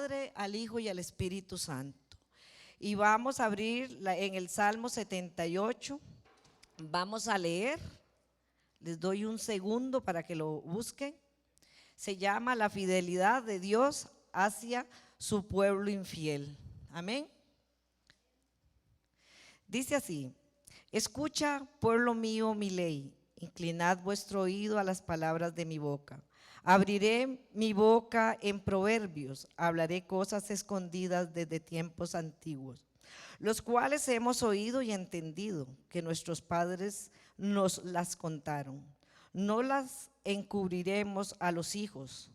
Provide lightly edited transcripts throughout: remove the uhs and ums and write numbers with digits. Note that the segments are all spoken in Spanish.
Padre, al Hijo y al Espíritu Santo. Y vamos a abrir en el Salmo 78, vamos a leer, les doy un segundo para que lo busquen. Se llama la fidelidad de Dios hacia su pueblo infiel. Amén. Dice así: escucha, pueblo mío, mi ley, inclinad vuestro oído a las palabras de mi boca. Abriré mi boca en proverbios, hablaré cosas escondidas desde tiempos antiguos, los cuales hemos oído y entendido, que nuestros padres nos las contaron. No las encubriremos a los hijos,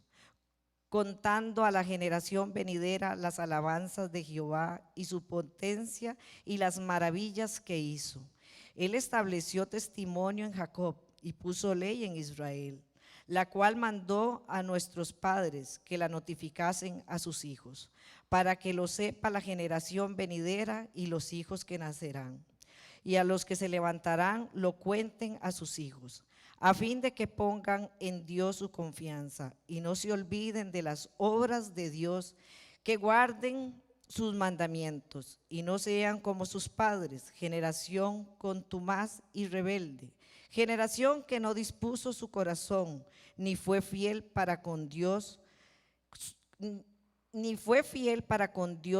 contando a la generación venidera las alabanzas de Jehová y su potencia y las maravillas que hizo. Él estableció testimonio en Jacob y puso ley en Israel, la cual mandó a nuestros padres que la notificasen a sus hijos, para que lo sepa la generación venidera y los hijos que nacerán. Y a los que se levantarán lo cuenten a sus hijos, a fin de que pongan en Dios su confianza y no se olviden de las obras de Dios, que guarden sus mandamientos y no sean como sus padres, generación contumaz y rebelde, generación que no dispuso su corazón, ni fue fiel para con Dios,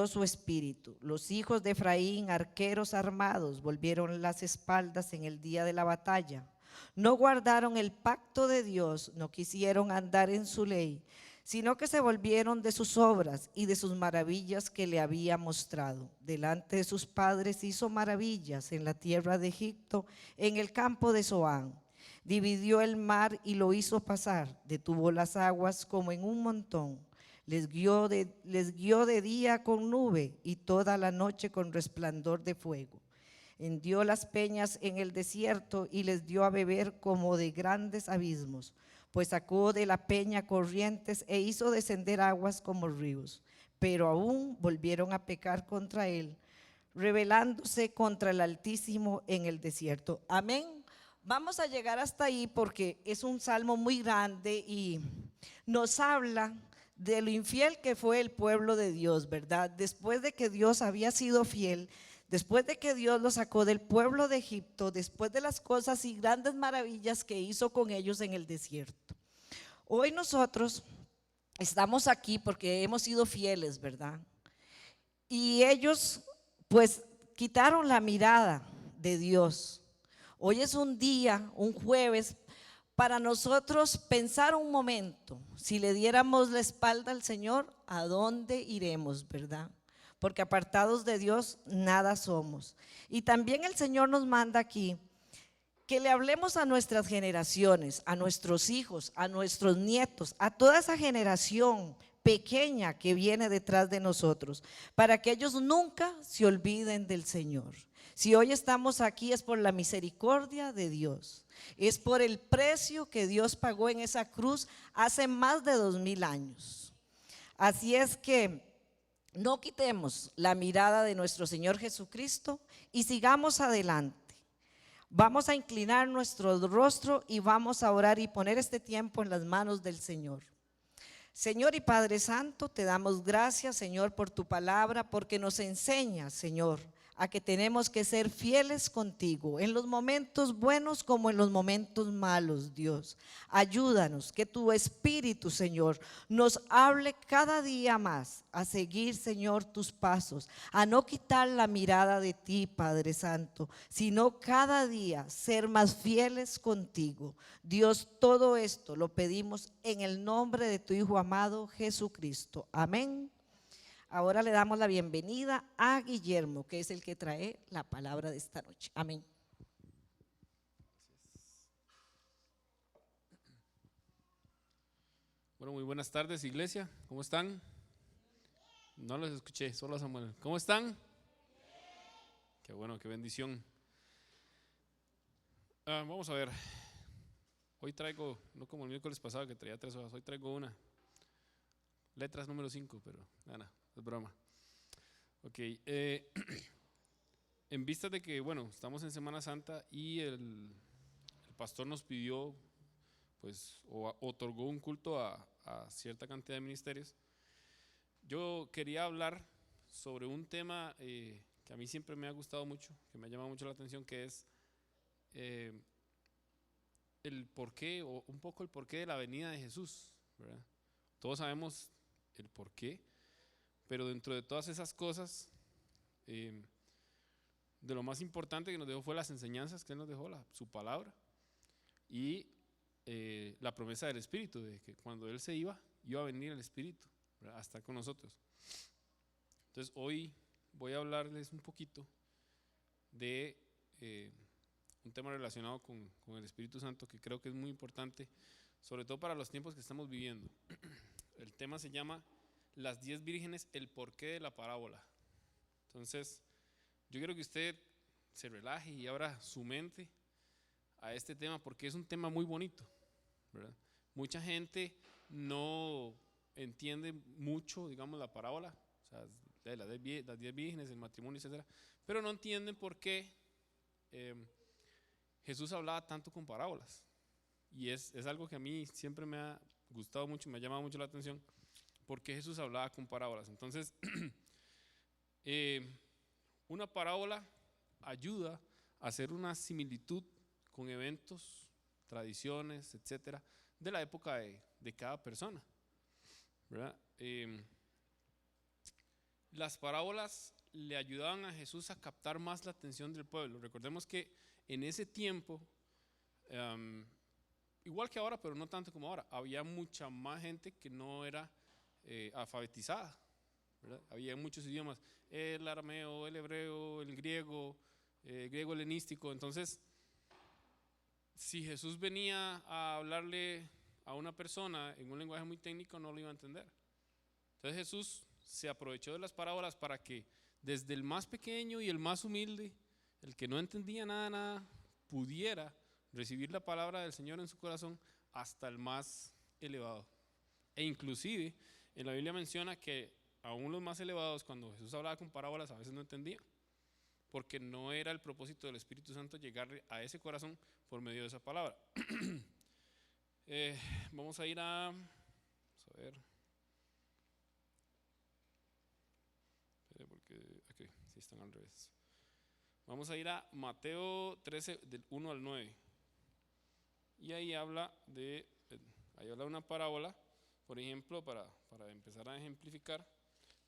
su espíritu. Los hijos de Efraín, arqueros armados, volvieron las espaldas en el día de la batalla. No guardaron el pacto de Dios, no quisieron andar en su ley, sino que se volvieron de sus obras y de sus maravillas que le había mostrado. Delante de sus padres hizo maravillas en la tierra de Egipto, en el campo de Zoán. Dividió el mar y lo hizo pasar, detuvo las aguas como en un montón. Les guió de día con nube y toda la noche con resplandor de fuego. Hendió las peñas en el desierto y les dio a beber como de grandes abismos, pues sacó de la peña corrientes e hizo descender aguas como ríos. Pero aún volvieron a pecar contra él, rebelándose contra el Altísimo en el desierto. Amén. Vamos a llegar hasta ahí porque es un salmo muy grande y nos habla de lo infiel que fue el pueblo de Dios, ¿verdad? Después de que Dios había sido fiel, después de que Dios los sacó del pueblo de Egipto, después de las cosas y grandes maravillas que hizo con ellos en el desierto. Hoy nosotros estamos aquí porque hemos sido fieles, ¿verdad? Y ellos pues quitaron la mirada de Dios. Hoy es un día, un jueves, para nosotros pensar un momento, si le diéramos la espalda al Señor, ¿a dónde iremos, verdad? Porque apartados de Dios nada somos. Y también el Señor nos manda aquí que le hablemos a nuestras generaciones, a nuestros hijos, a nuestros nietos, a toda esa generación pequeña que viene detrás de nosotros, para que ellos nunca se olviden del Señor. Si hoy estamos aquí es por la misericordia de Dios, es por el precio que Dios pagó en esa cruz hace más de 2000 años. Así es que no quitemos la mirada de nuestro Señor Jesucristo y sigamos adelante. Vamos a inclinar nuestro rostro y vamos a orar y poner este tiempo en las manos del Señor. Señor y Padre Santo, te damos gracias, Señor, por tu palabra, porque nos enseña, Señor, a que tenemos que ser fieles contigo en los momentos buenos como en los momentos malos, Dios. Ayúdanos, que tu Espíritu, Señor, nos hable cada día más a seguir, Señor, tus pasos, a no quitar la mirada de ti, Padre Santo, sino cada día ser más fieles contigo. Dios, todo esto lo pedimos en el nombre de tu Hijo amado Jesucristo. Amén. Ahora le damos la bienvenida a Guillermo, que es el que trae la palabra de esta noche. Amén. Bueno, muy buenas tardes, iglesia. ¿Cómo están? No los escuché, solo a Samuel. ¿Cómo están? Qué bueno, qué bendición. Vamos a ver. Hoy traigo, no como el miércoles pasado que traía 3 hojas, hoy traigo una. Letras número 5, pero nada, es broma. Ok, en vista de que, bueno, estamos en Semana Santa y el pastor nos pidió, pues, o otorgó un culto a cierta cantidad de ministerios, Yo quería hablar sobre un tema que a mí siempre me ha gustado mucho, que me ha llamado mucho la atención, que es eh, el porqué, o un poco el porqué de la venida de Jesús, ¿verdad? Todos sabemos el porqué, pero dentro de todas esas cosas, de lo más importante que nos dejó fue las enseñanzas que Él nos dejó, su palabra, y la promesa del Espíritu, de que cuando Él se iba a venir el Espíritu, ¿verdad?, a estar con nosotros. Entonces hoy voy a hablarles un poquito de un tema relacionado con el Espíritu Santo, que creo que es muy importante, sobre todo para los tiempos que estamos viviendo. El tema se llama Las 10 vírgenes, el porqué de la parábola. Entonces, yo quiero que usted se relaje y abra su mente a este tema, porque es un tema muy bonito, ¿verdad? Mucha gente no entiende mucho, digamos, la parábola, o sea, de las 10 vírgenes, el matrimonio, etcétera, pero no entienden por qué Jesús hablaba tanto con parábolas. Y es algo que a mí siempre me ha gustado mucho, me ha llamado mucho la atención, porque Jesús hablaba con parábolas. Entonces, una parábola ayuda a hacer una similitud con eventos, tradiciones, etcétera, de la época de cada persona, ¿verdad? Las parábolas le ayudaban a Jesús a captar más la atención del pueblo. Recordemos que en ese tiempo, igual que ahora, pero no tanto como ahora, había mucha más gente que no era alfabetizada, ¿verdad? Había muchos idiomas, el arameo, el hebreo, el griego helenístico. Entonces, si Jesús venía a hablarle a una persona en un lenguaje muy técnico, no lo iba a entender. Entonces Jesús se aprovechó de las parábolas para que desde el más pequeño y el más humilde, el que no entendía nada, pudiera recibir la palabra del Señor en su corazón, hasta el más elevado. E inclusive en la Biblia menciona que aún los más elevados, cuando Jesús hablaba con parábolas, a veces no entendían, porque no era el propósito del Espíritu Santo llegar a ese corazón por medio de esa palabra. Vamos a ir vamos a ver, porque aquí sí están al revés. Vamos a ir a Mateo 13, del 1 al 9. Y ahí habla una parábola, por ejemplo, para empezar a ejemplificar,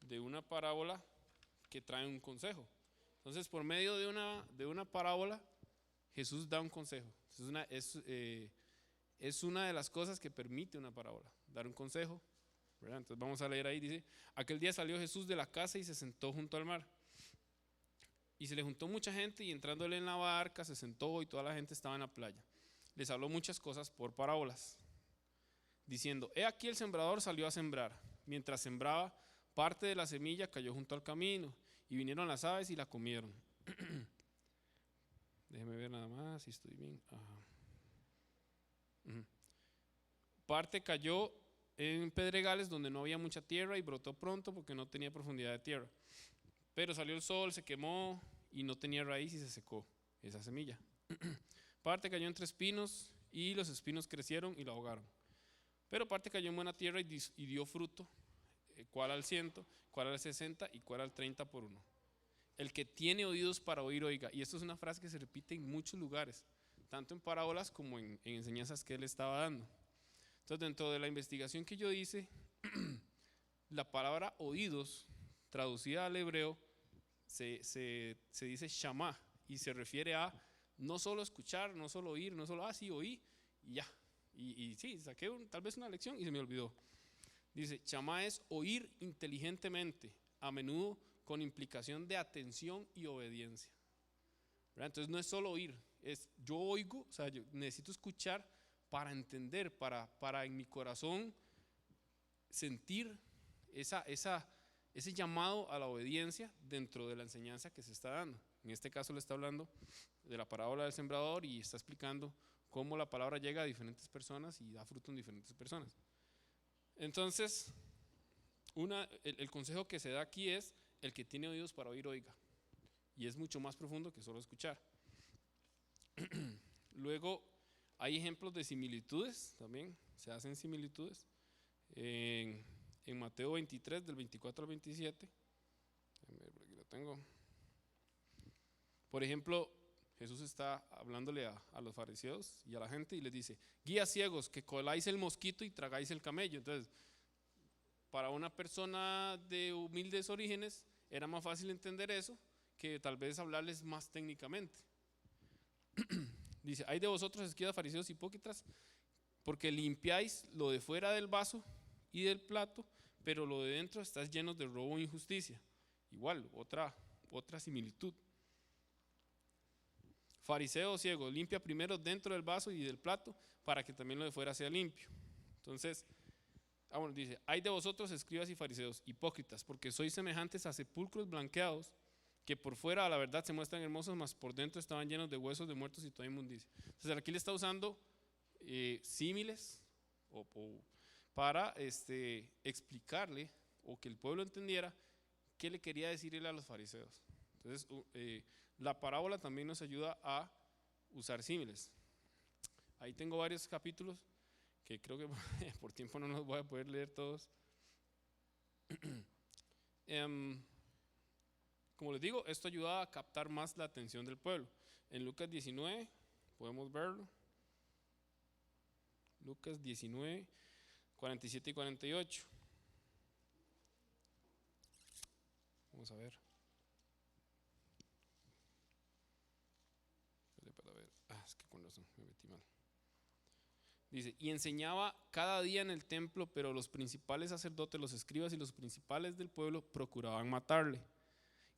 de una parábola que trae un consejo. Entonces, por medio de una parábola, Jesús da un consejo. Es una de las cosas que permite una parábola, dar un consejo, ¿verdad? Entonces vamos a leer ahí, dice: aquel día salió Jesús de la casa y se sentó junto al mar. Y se le juntó mucha gente, y entrándole en la barca se sentó, y toda la gente estaba en la playa. Les habló muchas cosas por parábolas, diciendo: he aquí el sembrador salió a sembrar. Mientras sembraba, parte de la semilla cayó junto al camino, y vinieron las aves y la comieron. Déjeme ver nada más si estoy bien. Parte cayó en pedregales donde no había mucha tierra, y brotó pronto porque no tenía profundidad de tierra. Pero salió el sol, se quemó y no tenía raíz, y se secó esa semilla. Parte cayó entre espinos, y los espinos crecieron y la ahogaron. Pero parte cayó en buena tierra y dio fruto, cuál al 100, cuál al 60 y cuál al 30 por uno. El que tiene oídos para oír, oiga. Y esto es una frase que se repite en muchos lugares, tanto en parábolas como en enseñanzas que él estaba dando. Entonces, dentro de la investigación que yo hice, la palabra oídos, traducida al hebreo, se dice shamá, y se refiere a no solo escuchar, no solo oír, no solo, sí, oí y ya. Y sí, saqué tal vez una lección y se me olvidó. Dice, shamá es oír inteligentemente, a menudo con implicación de atención y obediencia, ¿verdad? Entonces no es solo oír, es yo oigo, o sea, yo necesito escuchar para entender, para en mi corazón sentir ese llamado a la obediencia dentro de la enseñanza que se está dando. En este caso le está hablando de la parábola del sembrador, y está explicando cómo la palabra llega a diferentes personas y da fruto en diferentes personas. Entonces, el consejo que se da aquí es: el que tiene oídos para oír, oiga. Y es mucho más profundo que solo escuchar. Luego, hay ejemplos de similitudes también, se hacen similitudes. En en Mateo 23, del 24 al 27. Por aquí lo tengo. Por ejemplo, Jesús está hablándole a los fariseos y a la gente y les dice: guías ciegos, que coláis el mosquito y tragáis el camello. Entonces, para una persona de humildes orígenes era más fácil entender eso que tal vez hablarles más técnicamente. Dice: hay de vosotros, escribas, fariseos, hipócritas, porque limpiáis lo de fuera del vaso y del plato, pero lo de dentro estáis llenos de robo e injusticia. Igual, otra similitud. Fariseo ciego, limpia primero dentro del vaso y del plato, para que también lo de fuera sea limpio. Entonces, bueno, dice: hay de vosotros, escribas y fariseos, hipócritas, porque sois semejantes a sepulcros blanqueados, que por fuera a la verdad se muestran hermosos, mas por dentro estaban llenos de huesos de muertos y toda inmundicia. Entonces aquí le está usando símiles para explicarle, o que el pueblo entendiera qué le quería decir él a los fariseos. Entonces la parábola también nos ayuda a usar símiles. Ahí tengo varios capítulos que creo que por tiempo no los voy a poder leer todos. Como les digo, esto ayuda a captar más la atención del pueblo. En Lucas 19 podemos verlo. Lucas 19, 47 y 48. Vamos a ver. Para ver. Es que con razón me metí mal. Dice: y enseñaba cada día en el templo, pero los principales sacerdotes, los escribas y los principales del pueblo procuraban matarle,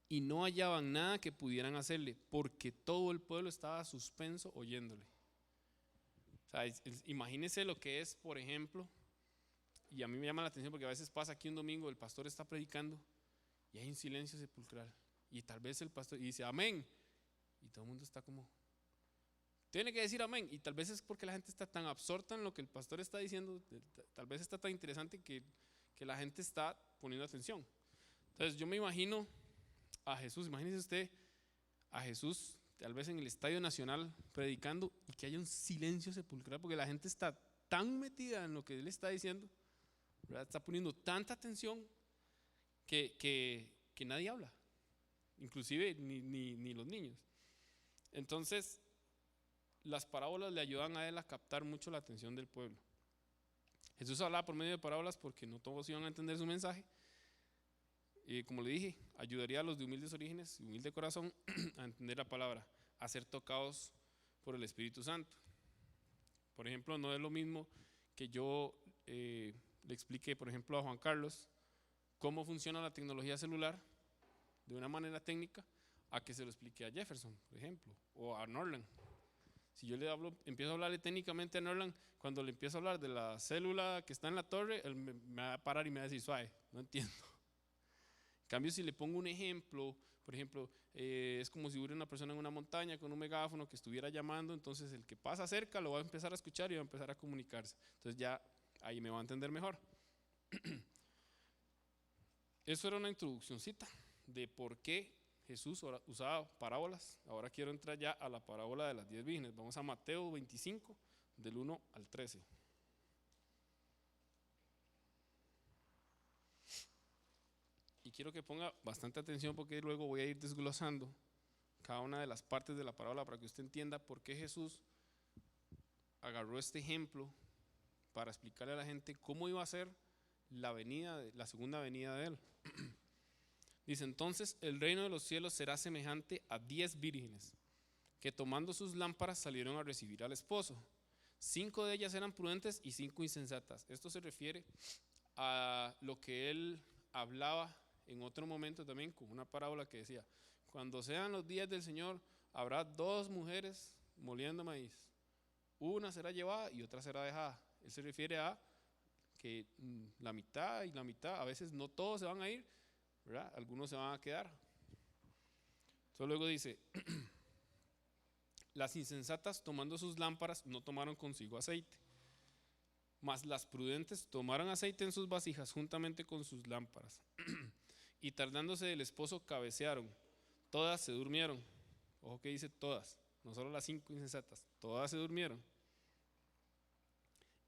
y no hallaban nada que pudieran hacerle, porque todo el pueblo estaba suspenso oyéndole. O sea, imagínense lo que es, por ejemplo, y a mí me llama la atención porque a veces pasa aquí un domingo, el pastor está predicando y hay un silencio sepulcral, y tal vez el pastor dice amén, y todo el mundo está como, tiene que decir amén, y tal vez es porque la gente está tan absorta en lo que el pastor está diciendo, tal vez está tan interesante que la gente está poniendo atención. Entonces yo me imagino a Jesús, imagínese usted a Jesús tal vez en el Estadio Nacional predicando y que haya un silencio sepulcral porque la gente está tan metida en lo que él está diciendo, ¿verdad? Está poniendo tanta atención que nadie habla, inclusive ni los niños. Entonces las parábolas le ayudan a él a captar mucho la atención del pueblo. Jesús hablaba por medio de parábolas porque no todos iban a entender su mensaje. Y como le dije, ayudaría a los de humildes orígenes y humilde corazón a entender la palabra, a ser tocados por el Espíritu Santo. Por ejemplo, no es lo mismo que yo le explique, por ejemplo, a Juan Carlos cómo funciona la tecnología celular de una manera técnica, a que se lo explique a Jefferson, por ejemplo, o a Norland. Si yo empiezo a hablarle técnicamente a Norland, cuando le empiezo a hablar de la célula que está en la torre, él me va a parar y me va a decir: suave, no entiendo. En cambio, si le pongo un ejemplo, por ejemplo, es como si hubiera una persona en una montaña con un megáfono que estuviera llamando, entonces el que pasa cerca lo va a empezar a escuchar y va a empezar a comunicarse. Entonces ya ahí me va a entender mejor. Eso era una introduccióncita de por qué Jesús usaba parábolas. Ahora quiero entrar ya a la parábola de las 10 vírgenes. Vamos a Mateo 25, del 1 al 13. Y quiero que ponga bastante atención porque luego voy a ir desglosando cada una de las partes de la parábola para que usted entienda por qué Jesús agarró este ejemplo para explicarle a la gente cómo iba a ser la segunda venida de él. Dice: entonces el reino de los cielos será semejante a 10 vírgenes que tomando sus lámparas salieron a recibir al esposo. 5 de ellas eran prudentes y 5 insensatas. Esto se refiere a lo que él hablaba en otro momento también con una parábola que decía: cuando sean los días del Señor habrá 2 mujeres moliendo maíz, una será llevada y otra será dejada. Él se refiere a que la mitad y la mitad, a veces no todos se van a ir, ¿verdad? Algunos se van a quedar. Entonces luego dice: las insensatas tomando sus lámparas no tomaron consigo aceite, mas las prudentes tomaron aceite en sus vasijas juntamente con sus lámparas. Y tardándose el esposo cabecearon, todas se durmieron. Ojo que dice todas, no solo las 5 insensatas, todas se durmieron.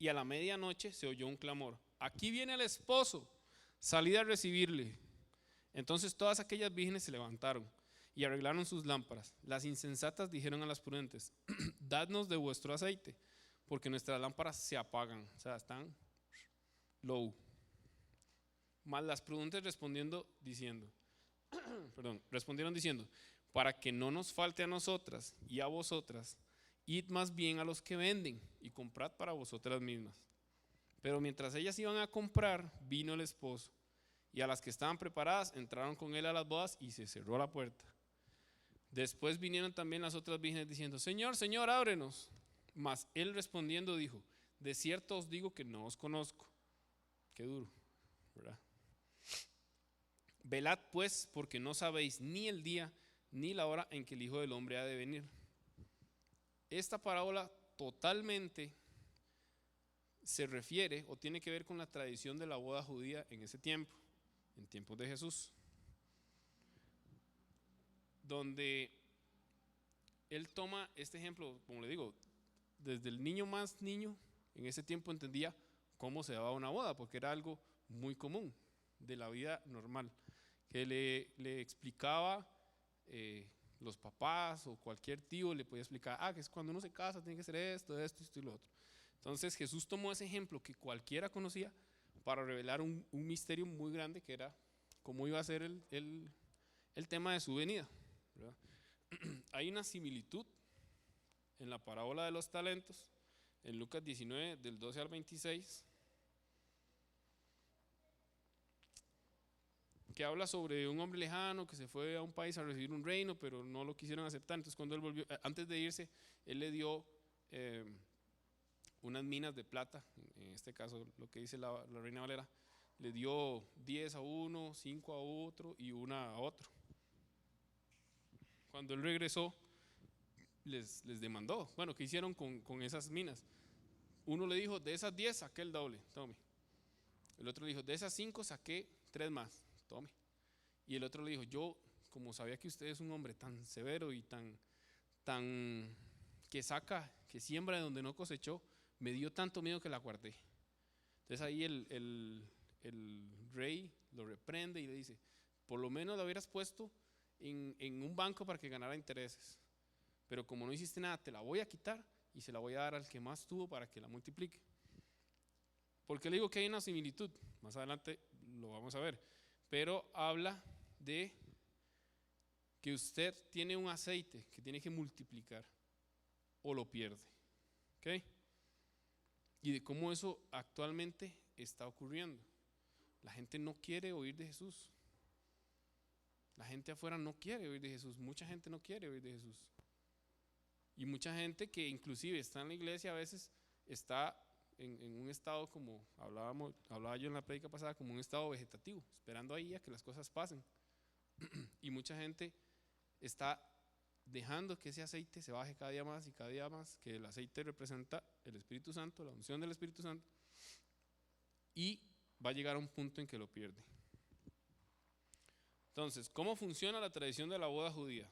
Y a la medianoche se oyó un clamor: aquí viene el esposo, Salid a recibirle. Entonces todas aquellas vírgenes se levantaron y arreglaron sus lámparas. Las insensatas dijeron a las prudentes, dadnos de vuestro aceite, porque nuestras lámparas se apagan, o sea, están low. Mas las prudentes respondieron diciendo, para que no nos falte a nosotras y a vosotras, id más bien a los que venden y comprad para vosotras mismas. Pero mientras ellas iban a comprar, vino el esposo, y a las que estaban preparadas entraron con él a las bodas y se cerró la puerta. Después vinieron también las otras vírgenes diciendo, Señor, Señor, ábrenos. Mas él respondiendo dijo, de cierto os digo que no os conozco. Qué duro, ¿verdad? Velad pues, porque no sabéis ni el día ni la hora en que el Hijo del Hombre ha de venir. Esta parábola totalmente se refiere o tiene que ver con la tradición de la boda judía en ese tiempo, en tiempos de Jesús, donde él toma este ejemplo, como le digo, desde el niño más niño, en ese tiempo entendía cómo se daba una boda, porque era algo muy común de la vida normal, que le explicaba los papás o cualquier tío le podía explicar, que es cuando uno se casa tiene que ser esto y lo otro. Entonces Jesús tomó ese ejemplo que cualquiera conocía para revelar un misterio muy grande que era cómo iba a ser el tema de su venida, ¿verdad? Hay una similitud en la parábola de los talentos, en Lucas 19, del 12 al 26, que habla sobre un hombre lejano que se fue a un país a recibir un reino, pero no lo quisieron aceptar. Entonces cuando él volvió, antes de irse, él le dio unas minas de plata, en este caso lo que dice la Reina Valera, le dio 10 a uno, 5 a otro y 1 a otro. Cuando él regresó, les demandó, bueno, ¿qué hicieron con esas minas? Uno le dijo, de esas 10 saqué el doble, tome. El otro le dijo, de esas 5 saqué 3 más, tome. Y el otro le dijo, yo, como sabía que usted es un hombre tan severo y tan que saca, que siembra de donde no cosechó, me dio tanto miedo que la guardé. Entonces ahí el rey lo reprende y le dice, por lo menos la hubieras puesto en un banco para que ganara intereses, pero como no hiciste nada, te la voy a quitar y se la voy a dar al que más tuvo para que la multiplique. ¿Por qué le digo que hay una similitud? Más adelante lo vamos a ver, pero habla de que usted tiene un aceite que tiene que multiplicar o lo pierde, ¿ok? Y de cómo eso actualmente está ocurriendo. La gente no quiere oír de Jesús. La gente afuera no quiere oír de Jesús. Mucha gente no quiere oír de Jesús. Y mucha gente que inclusive está en la iglesia a veces está en un estado, como hablaba yo en la prédica pasada, como un estado vegetativo, esperando ahí a que las cosas pasen. Y mucha gente está dejando que ese aceite se baje cada día más y cada día más, que el aceite representa el Espíritu Santo, la unción del Espíritu Santo, y va a llegar a un punto en que lo pierde. Entonces, ¿cómo funciona la tradición de la boda judía?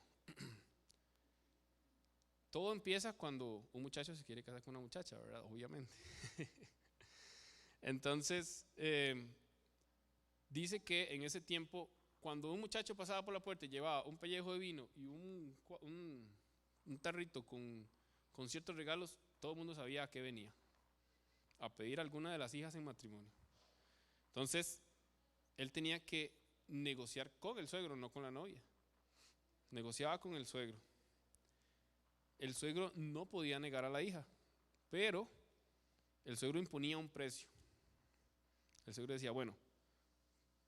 Todo empieza cuando un muchacho se quiere casar con una muchacha, ¿verdad? Obviamente. Entonces, dice que en ese tiempo, cuando un muchacho pasaba por la puerta y llevaba un pellejo de vino y un tarrito con ciertos regalos, todo el mundo sabía a qué venía, a pedir a alguna de las hijas en matrimonio. Entonces, él tenía que negociar con el suegro, no con la novia. Negociaba con el suegro. El suegro no podía negar a la hija, pero el suegro imponía un precio. El suegro decía, bueno,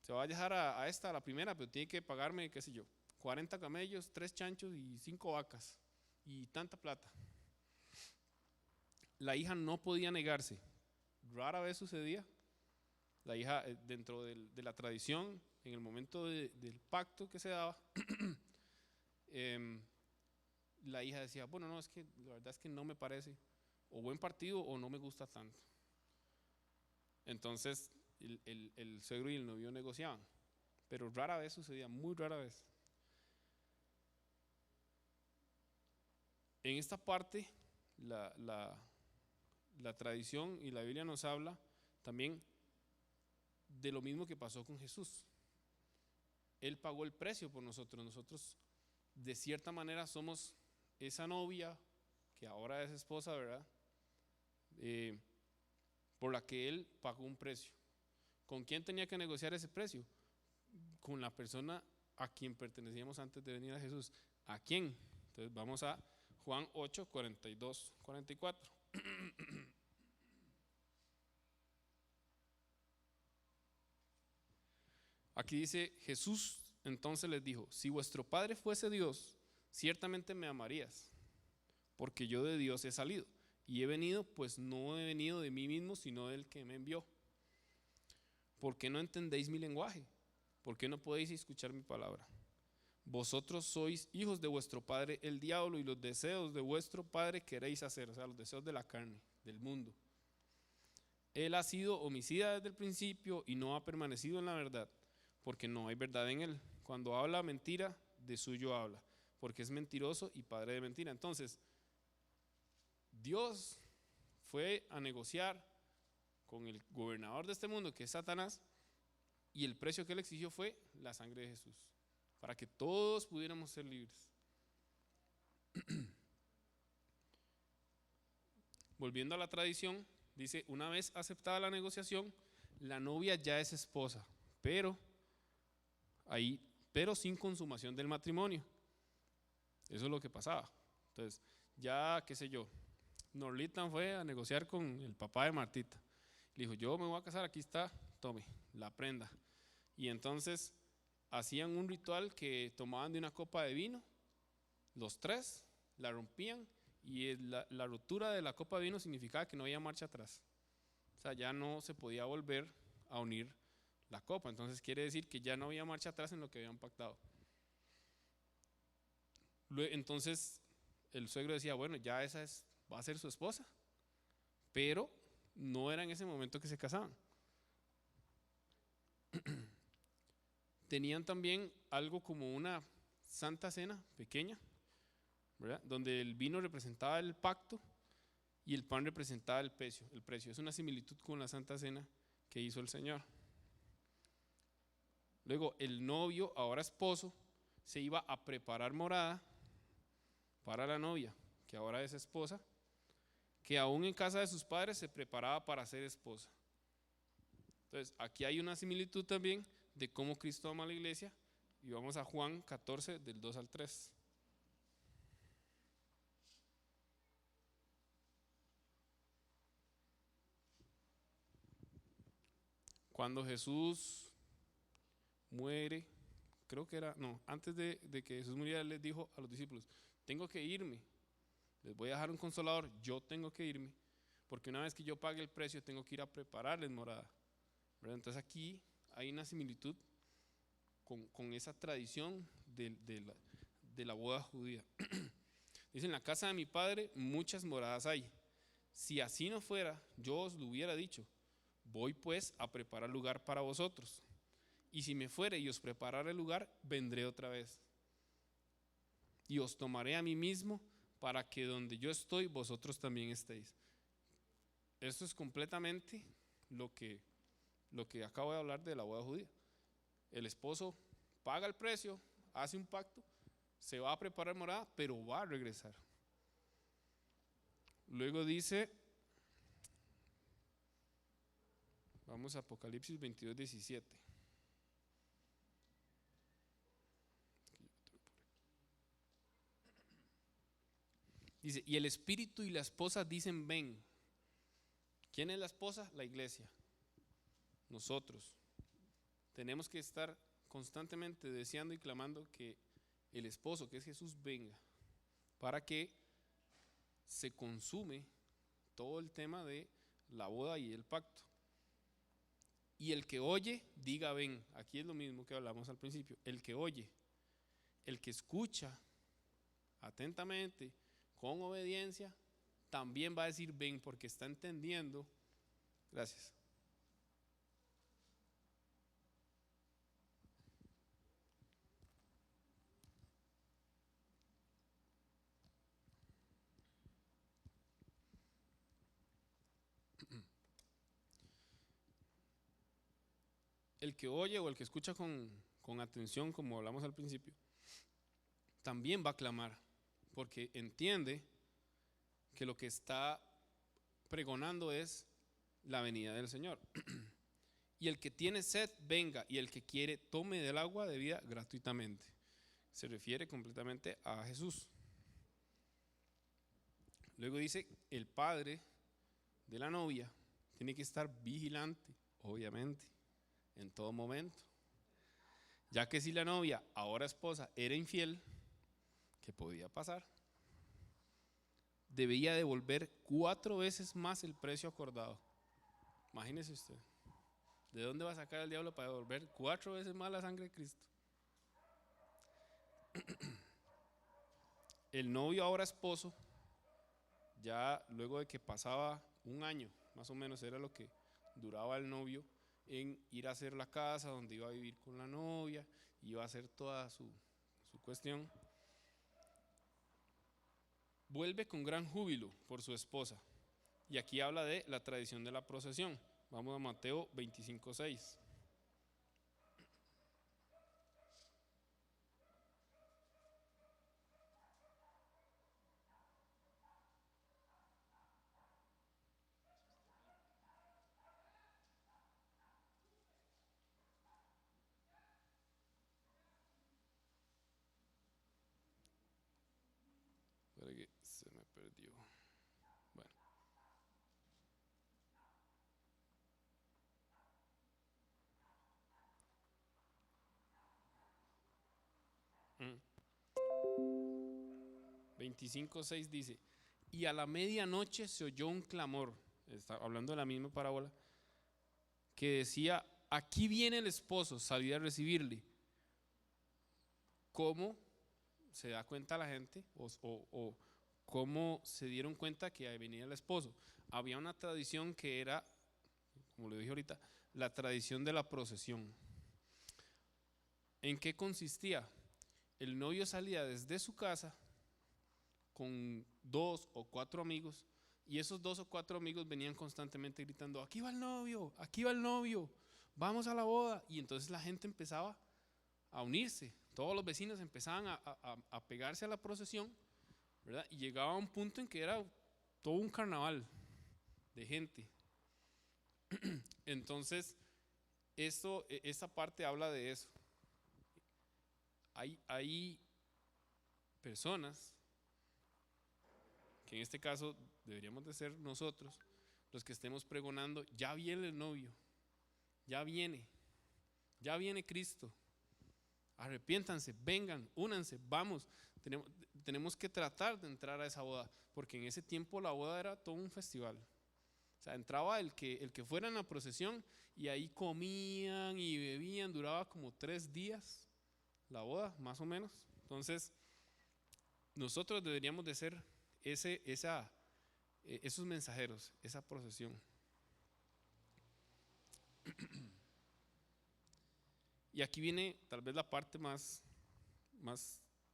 se va a dejar a esta, a la primera, pero tiene que pagarme, qué sé yo, 40 camellos, 3 chanchos y 5 vacas y tanta plata. La hija no podía negarse. Rara vez sucedía. La hija, dentro de la tradición, en el momento del pacto que se daba, la hija decía, bueno, no, es que la verdad es que no me parece o buen partido o no me gusta tanto. Entonces el suegro y el novio negociaban, pero rara vez sucedía, muy rara vez. En esta parte la tradición y la Biblia nos habla también de lo mismo que pasó con Jesús. Él pagó el precio por nosotros. Nosotros de cierta manera somos esa novia que ahora es esposa, ¿verdad? Por la que Él pagó un precio. ¿Con quién tenía que negociar ese precio? Con la persona a quien pertenecíamos antes de venir a Jesús. ¿A quién? Entonces vamos a Juan 8, 42, 44. Aquí dice: Jesús entonces les dijo: si vuestro Padre fuese Dios, ciertamente me amarías, porque yo de Dios he salido y he venido, pues no he venido de mí mismo, sino del que me envió. ¿Por qué no entendéis mi lenguaje? ¿Por qué no podéis escuchar mi palabra? Vosotros sois hijos de vuestro padre el diablo, y los deseos de vuestro padre queréis hacer, o sea, los deseos de la carne, del mundo. Él ha sido homicida desde el principio y no ha permanecido en la verdad, porque no hay verdad en él. Cuando habla mentira, de suyo habla, porque es mentiroso y padre de mentira. Entonces, Dios fue a negociar con el gobernador de este mundo, que es Satanás, y el precio que él exigió fue la sangre de Jesús, para que todos pudiéramos ser libres. Volviendo a la tradición, dice: una vez aceptada la negociación, la novia ya es esposa, pero sin consumación del matrimonio. Eso es lo que pasaba. Entonces, ya, qué sé yo, Norlitan fue a negociar con el papá de Martita. Le dijo: yo me voy a casar, aquí está, tome la prenda. Y entonces hacían un ritual que tomaban de una copa de vino, los tres, la rompían, y la ruptura de la copa de vino significaba que no había marcha atrás. O sea, ya no se podía volver a unir la copa. Entonces quiere decir que ya no había marcha atrás en lo que habían pactado. Entonces el suegro decía: bueno, ya esa va a ser su esposa, pero no era en ese momento que se casaban. Tenían también algo como una santa cena pequeña, ¿verdad?, donde el vino representaba el pacto y el pan representaba el precio. Es una similitud con la santa cena que hizo el Señor. Luego el novio, ahora esposo, se iba a preparar morada para la novia, que ahora es esposa, que aún en casa de sus padres se preparaba para ser esposa. Entonces aquí hay una similitud también de cómo Cristo ama a la iglesia, y vamos a Juan 14 del 2 al 3. Cuando Jesús muere, creo que era, no, antes de que Jesús muriera, les dijo a los discípulos: tengo que irme, les voy a dejar un consolador, yo tengo que irme, porque una vez que yo pague el precio, tengo que ir a prepararles morada, ¿verdad? Entonces aquí hay una similitud con esa tradición de la boda judía. Dice: en la casa de mi padre muchas moradas hay. Si así no fuera, yo os lo hubiera dicho. Voy pues a preparar lugar para vosotros. Y si me fuere y os preparare el lugar, vendré otra vez. Y os tomaré a mí mismo, para que donde yo estoy, vosotros también estéis. Esto es completamente lo que acabo de hablar de la boda judía. El esposo paga el precio, hace un pacto, se va a preparar morada, pero va a regresar. Luego dice, vamos a Apocalipsis 22, 17. Dice: y el espíritu y la esposa dicen: ven. ¿Quién es la esposa? La iglesia. Nosotros tenemos que estar constantemente deseando y clamando que el esposo, que es Jesús, venga, para que se consume todo el tema de la boda y el pacto. Y el que oye, diga ven. Aquí es lo mismo que hablamos al principio. El que oye, el que escucha atentamente, con obediencia, también va a decir ven, porque está entendiendo. Gracias. el que oye o el que escucha con atención, como hablamos al principio, también va a clamar, porque entiende que lo que está pregonando es la venida del Señor. Y el que tiene sed, venga, y el que quiere, tome del agua de vida gratuitamente. Se refiere completamente a Jesús. Luego dice, el padre de la novia tiene que estar vigilante, obviamente, en todo momento. Ya que si la novia, ahora esposa, era infiel, ¿qué podía pasar? Debía devolver 4 veces más el precio acordado. Imagínese usted. ¿De dónde va a sacar el diablo para devolver 4 veces más la sangre de Cristo? El novio, ahora esposo, ya luego de que pasaba un año, más o menos era lo que duraba el novio en ir a hacer la casa donde iba a vivir con la novia, iba a hacer toda su cuestión. Vuelve con gran júbilo por su esposa. Y aquí habla de la tradición de la procesión. Vamos a Mateo 25:6. Espera que se me perdió. Bueno. Mm. 25:6 dice, y a la medianoche se oyó un clamor, está hablando de la misma parábola, que decía, aquí viene el esposo, salid a recibirle. ¿Cómo se da cuenta la gente o cómo se dieron cuenta que venía el esposo? Había una tradición que era, como le dije ahorita, la tradición de la procesión. ¿En qué consistía? El novio salía desde su casa con 2 o 4 amigos, y esos 2 o 4 amigos venían constantemente gritando, aquí va el novio, vamos a la boda. Y entonces la gente empezaba a unirse, todos los vecinos empezaban a pegarse a la procesión, ¿verdad? Y llegaba a un punto en que era todo un carnaval de gente. Entonces, esta parte habla de eso. Hay personas que en este caso deberíamos de ser nosotros los que estemos pregonando, ya viene el novio, ya viene Cristo, arrepiéntanse, vengan, únanse, vamos, tenemos que tratar de entrar a esa boda, porque en ese tiempo la boda era todo un festival. O sea, entraba el que fuera en la procesión y ahí comían y bebían, duraba como 3 días la boda, más o menos. Entonces, nosotros deberíamos de ser esos mensajeros, esa procesión. Y aquí viene tal vez la parte más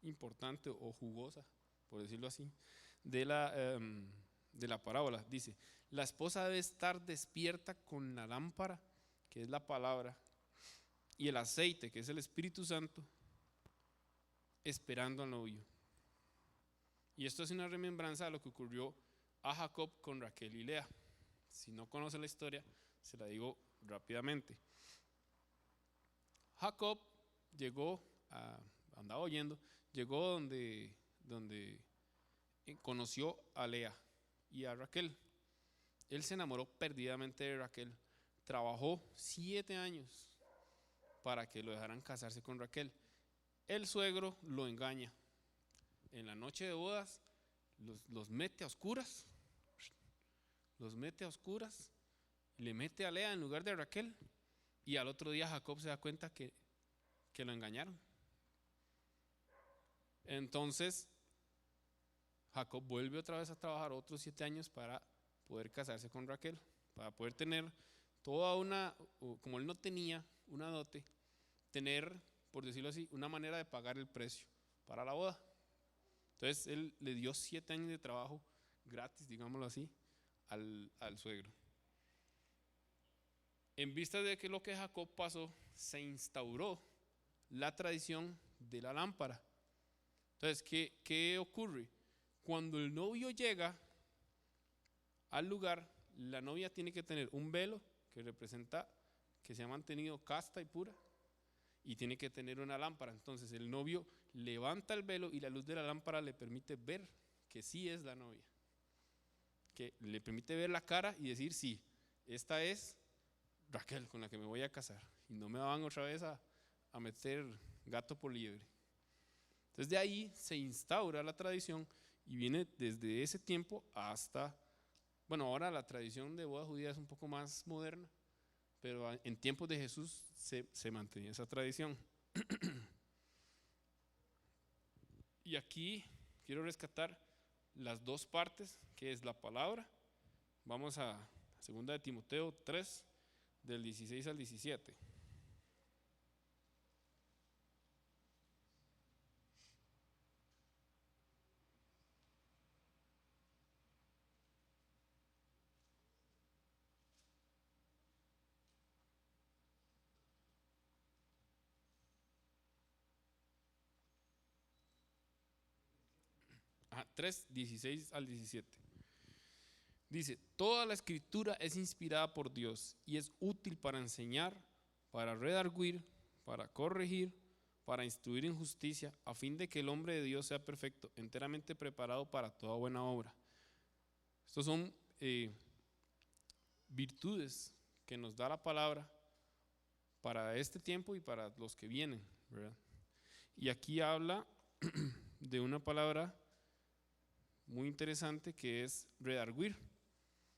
importante o jugosa, por decirlo así, de la parábola. Dice, la esposa debe estar despierta con la lámpara, que es la palabra, y el aceite, que es el Espíritu Santo, esperando al novio. Y esto es una remembranza de lo que ocurrió a Jacob con Raquel y Lea. Si no conoce la historia, se la digo rápidamente. Jacob llegó, andaba oyendo, llegó donde conoció a Lea y a Raquel. Él se enamoró perdidamente de Raquel. Trabajó 7 años para que lo dejaran casarse con Raquel. El suegro lo engaña. En la noche de bodas los mete a oscuras. Le mete a Lea en lugar de Raquel. Y al otro día Jacob se da cuenta que lo engañaron. Entonces Jacob vuelve otra vez a trabajar otros 7 años para poder casarse con Raquel, para poder tener toda como él no tenía una dote, tener, por decirlo así, una manera de pagar el precio para la boda. Entonces él le dio 7 años de trabajo gratis, digámoslo así, al suegro. En vista de que lo que Jacob pasó, se instauró la tradición de la lámpara. Entonces, ¿qué ocurre? Cuando el novio llega al lugar, la novia tiene que tener un velo que representa que se ha mantenido casta y pura, y tiene que tener una lámpara. Entonces el novio levanta el velo y la luz de la lámpara le permite ver que sí es la novia, que le permite ver la cara y decir, sí, esta es Raquel con la que me voy a casar, y no me van otra vez a meter gato por liebre. Entonces de ahí se instaura la tradición y viene desde ese tiempo hasta, bueno, ahora la tradición de boda judía es un poco más moderna, pero en tiempos de Jesús se mantenía esa tradición. Y aquí quiero rescatar las dos partes, que es la palabra. Vamos a 2 de Timoteo 3, del 16 al 17. Ajá, 3, 16 al 17. Dice, toda la escritura es inspirada por Dios y es útil para enseñar, para redarguir, para corregir, para instruir en justicia, a fin de que el hombre de Dios sea perfecto, enteramente preparado para toda buena obra. Estos son virtudes que nos da la palabra para este tiempo y para los que vienen, ¿verdad? Y aquí habla de una palabra muy interesante que es redarguir,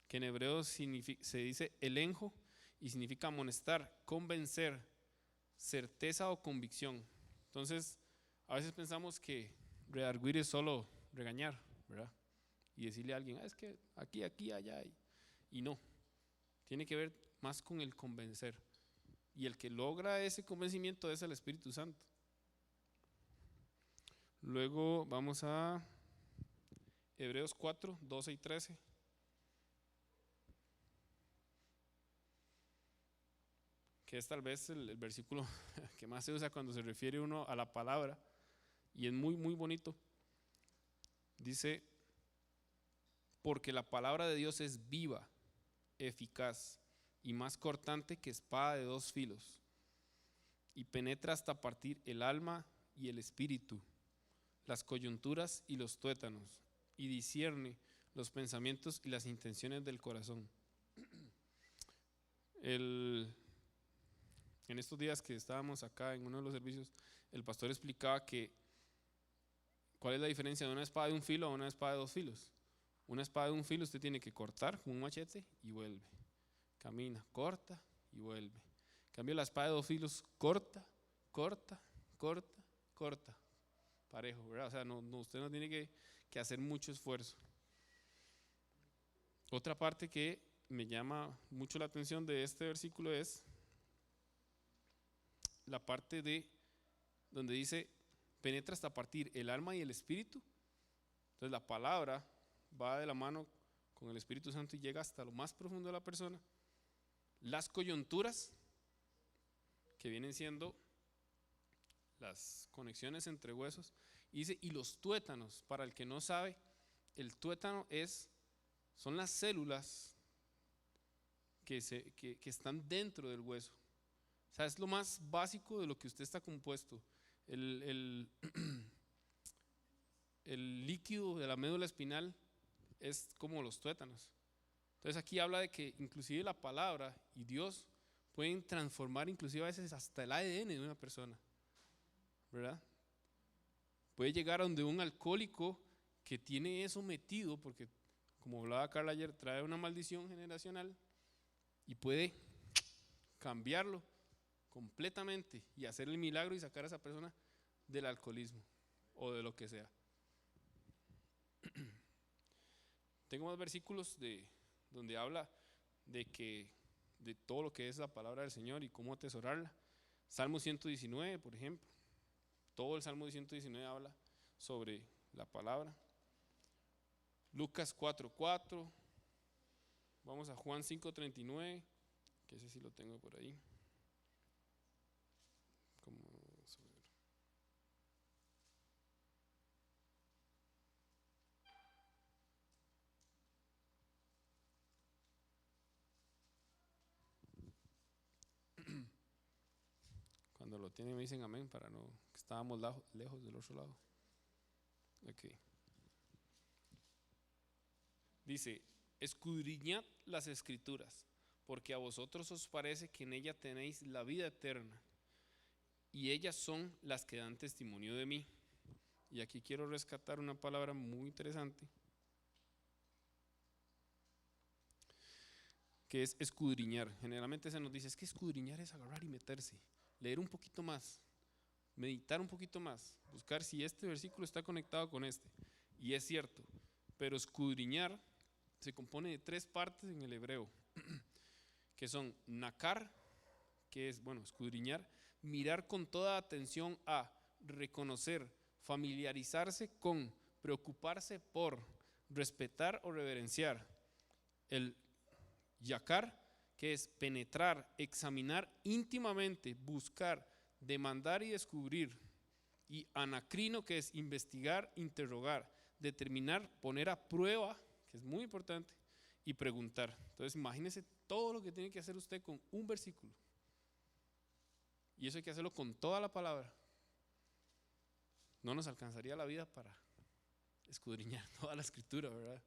que en hebreo se dice elenjo y significa amonestar, convencer, certeza o convicción. Entonces, a veces pensamos que redarguir es solo regañar, ¿verdad? Y decirle a alguien, es que aquí, allá, y no. Tiene que ver más con el convencer. Y el que logra ese convencimiento es el Espíritu Santo. Luego vamos a Hebreos 4, 12 y 13. Que es tal vez el versículo que más se usa cuando se refiere uno a la palabra, y es muy, muy bonito. Dice, porque la palabra de Dios es viva, eficaz y más cortante que espada de dos filos, y penetra hasta partir el alma y el espíritu, las coyunturas y los tuétanos, y discierne los pensamientos y las intenciones del corazón. En estos días que estábamos acá en uno de los servicios, el pastor explicaba cuál es la diferencia de una espada de un filo a una espada de dos filos. Una espada de un filo usted tiene que cortar con un machete y vuelve. Camina, corta y vuelve. En cambio la espada de dos filos corta, corta, corta, corta. Parejo, ¿verdad? O sea, usted no tiene que hacer mucho esfuerzo. Otra parte que me llama mucho la atención de este versículo es la parte de donde dice penetra hasta partir el alma y el espíritu. Entonces la palabra va de la mano con el Espíritu Santo y llega hasta lo más profundo de la persona. Las coyunturas, que vienen siendo las conexiones entre huesos, y dice, y los tuétanos. Para el que no sabe, el tuétano son las células que están dentro del hueso. O sea, es lo más básico de lo que usted está compuesto. El líquido de la médula espinal es como los tuétanos. Entonces aquí habla de que inclusive la palabra y Dios pueden transformar inclusive a veces hasta el ADN de una persona, ¿verdad? Puede llegar a donde un alcohólico que tiene eso metido, porque como hablaba Carla ayer, trae una maldición generacional, y puede cambiarlo completamente y hacer el milagro y sacar a esa persona del alcoholismo o de lo que sea. Tengo más versículos donde habla de todo lo que es la palabra del Señor y cómo atesorarla. Salmo 119, por ejemplo. Todo el Salmo 119 habla sobre la palabra. Lucas 4:4. Vamos a Juan 5:39, que ese sí lo tengo por ahí. Como cuando lo tienen me dicen amén para no, que estábamos lejos del otro lado. Ok. Dice, escudriñad las escrituras, porque a vosotros os parece que en ella tenéis la vida eterna, y ellas son las que dan testimonio de mí. Y aquí quiero rescatar una palabra muy interesante, que es escudriñar. Generalmente se nos dice, es que escudriñar es agarrar y meterse, leer un poquito más, meditar un poquito más, buscar si este versículo está conectado con este. Y es cierto, pero escudriñar se compone de 3 partes en el hebreo, que son nakar, que es, bueno, escudriñar, mirar con toda atención a, reconocer, familiarizarse con, preocuparse por, respetar o reverenciar. El yakar, que es penetrar, examinar íntimamente, buscar, demandar y descubrir. Y anacrino, que es investigar, interrogar, determinar, poner a prueba, que es muy importante, y preguntar. Entonces imagínese todo lo que tiene que hacer usted con un versículo. Y eso hay que hacerlo con toda la palabra. No nos alcanzaría la vida para escudriñar toda la escritura, ¿verdad?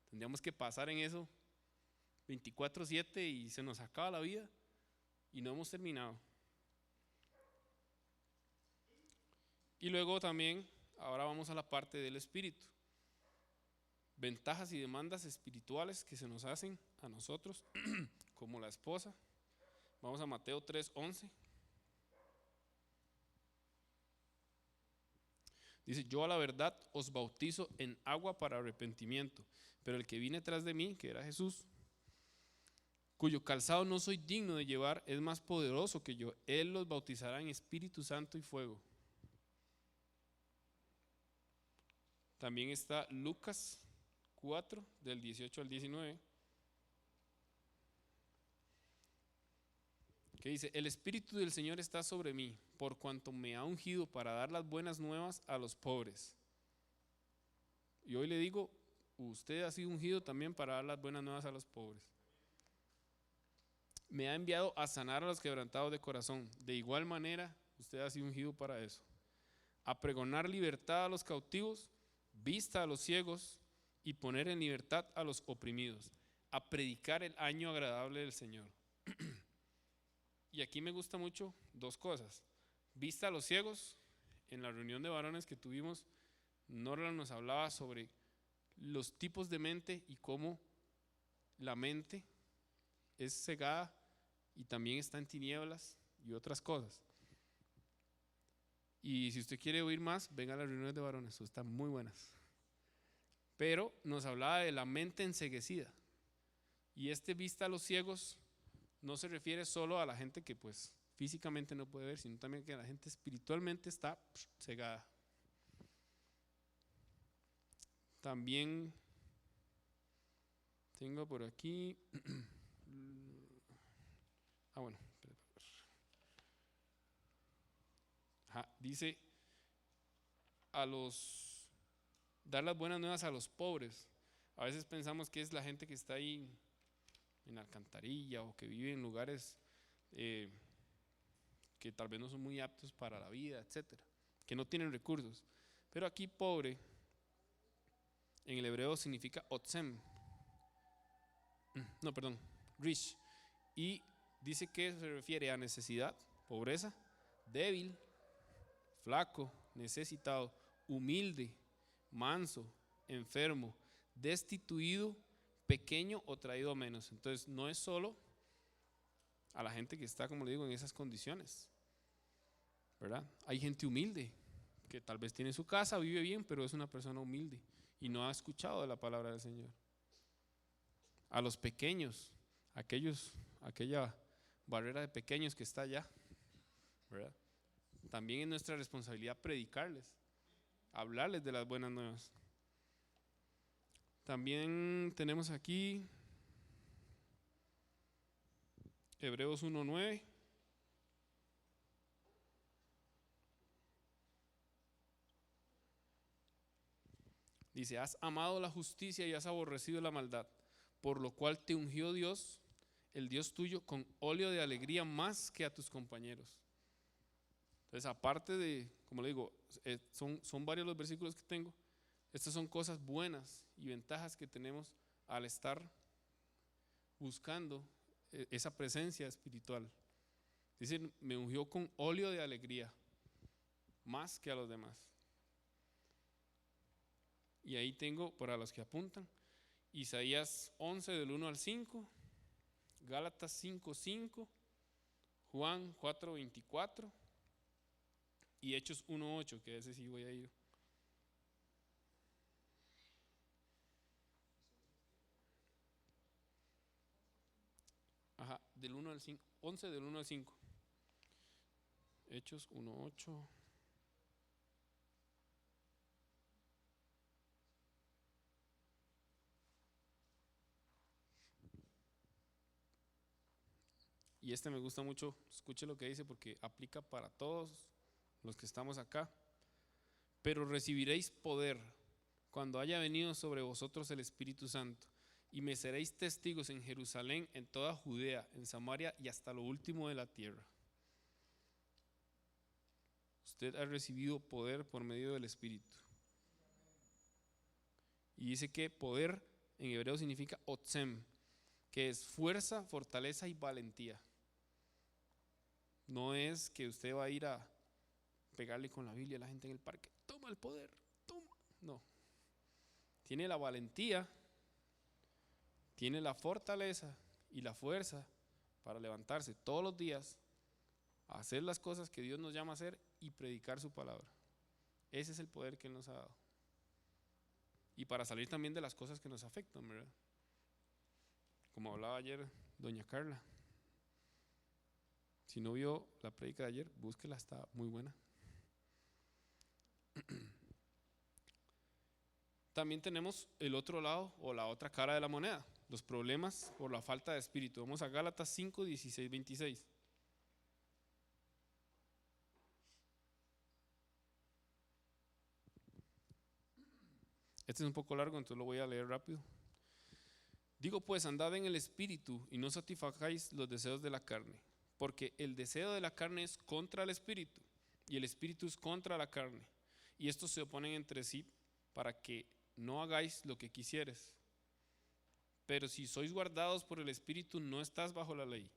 Tendríamos que pasar en eso 24/7 y se nos acaba la vida y no hemos terminado. Y luego también, ahora vamos a la parte del espíritu. Ventajas y demandas espirituales que se nos hacen a nosotros, como la esposa. Vamos a Mateo 3:11. Dice, yo a la verdad os bautizo en agua para arrepentimiento, pero el que viene tras de mí, que era Jesús, cuyo calzado no soy digno de llevar, es más poderoso que yo. Él los bautizará en Espíritu Santo y fuego. También está Lucas 4, del 18 al 19, que dice, el Espíritu del Señor está sobre mí, por cuanto me ha ungido para dar las buenas nuevas a los pobres. Y hoy le digo, usted ha sido ungido también para dar las buenas nuevas a los pobres. Me ha enviado a sanar a los quebrantados de corazón. De igual manera, usted ha sido ungido para eso. A pregonar libertad a los cautivos, vista a los ciegos y poner en libertad a los oprimidos. A predicar el año agradable del Señor. Y aquí me gusta mucho 2 cosas. Vista a los ciegos, en la reunión de varones que tuvimos, Norla nos hablaba sobre los tipos de mente y cómo la mente es cegada y también está en tinieblas y otras cosas. Y si usted quiere oír más, venga a las reuniones de varones, están muy buenas. Pero nos hablaba de la mente enceguecida. Y vista a los ciegos no se refiere solo a la gente que pues físicamente no puede ver, sino también que la gente espiritualmente está cegada. También tengo por aquí, bueno, dice dar las buenas nuevas a los pobres. A veces pensamos que es la gente que está ahí en la alcantarilla o que vive en lugares que tal vez no son muy aptos para la vida, etcétera, que no tienen recursos. Pero aquí pobre en el hebreo significa otzem, rish, y dice que se refiere a necesidad, pobreza, débil, flaco, necesitado, humilde, manso, enfermo, destituido, pequeño o traído a menos. Entonces no es solo a la gente que está, como le digo, en esas condiciones, ¿verdad? Hay gente humilde que tal vez tiene su casa, vive bien, pero es una persona humilde y no ha escuchado de la palabra del Señor. A los pequeños, aquella barrera de pequeños que está allá, ¿verdad? También es nuestra responsabilidad predicarles, hablarles de las buenas nuevas. También tenemos aquí Hebreos 1:9. Dice, has amado la justicia y has aborrecido la maldad, por lo cual te ungió Dios, el Dios tuyo, con óleo de alegría más que a tus compañeros. Entonces, aparte de, como le digo, son varios los versículos que tengo. Estas son cosas buenas y ventajas que tenemos al estar buscando esa presencia espiritual. Dice, me ungió con óleo de alegría, más que a los demás. Y ahí tengo, para los que apuntan, Isaías 11 del 1 al 5, Gálatas 5:5, Juan 4:24 y Hechos 1:8, que ese sí voy a ir. Ajá, del 1 al 5, 11 del 1 al 5. Hechos 1:8. Y este me gusta mucho, escuche lo que dice porque aplica para todos los que estamos acá. Pero recibiréis poder cuando haya venido sobre vosotros el Espíritu Santo, y me seréis testigos en Jerusalén, en toda Judea, en Samaria y hasta lo último de la tierra. Usted ha recibido poder por medio del Espíritu. Y dice que poder en hebreo significa otzem, que es fuerza, fortaleza y valentía. No es que usted va a ir a pegarle con la Biblia a la gente en el parque. Toma el poder, toma. No. Tiene la valentía, tiene la fortaleza y la fuerza para levantarse todos los días, a hacer las cosas que Dios nos llama a hacer y predicar su palabra. Ese es el poder que Él nos ha dado. Y para salir también de las cosas que nos afectan, ¿verdad? Como hablaba ayer doña Carla. Si no vio la prédica de ayer, búsquela, está muy buena. También tenemos el otro lado o la otra cara de la moneda, los problemas por la falta de espíritu. Vamos a Gálatas 5, 16, 26. Este es un poco largo, entonces lo voy a leer rápido. Digo pues, andad en el espíritu y no satisfagáis los deseos de la carne, porque el deseo de la carne es contra el espíritu y el espíritu es contra la carne, y estos se oponen entre sí para que no hagáis lo que quisieres. Pero si sois guardados por el espíritu, no estás bajo la ley.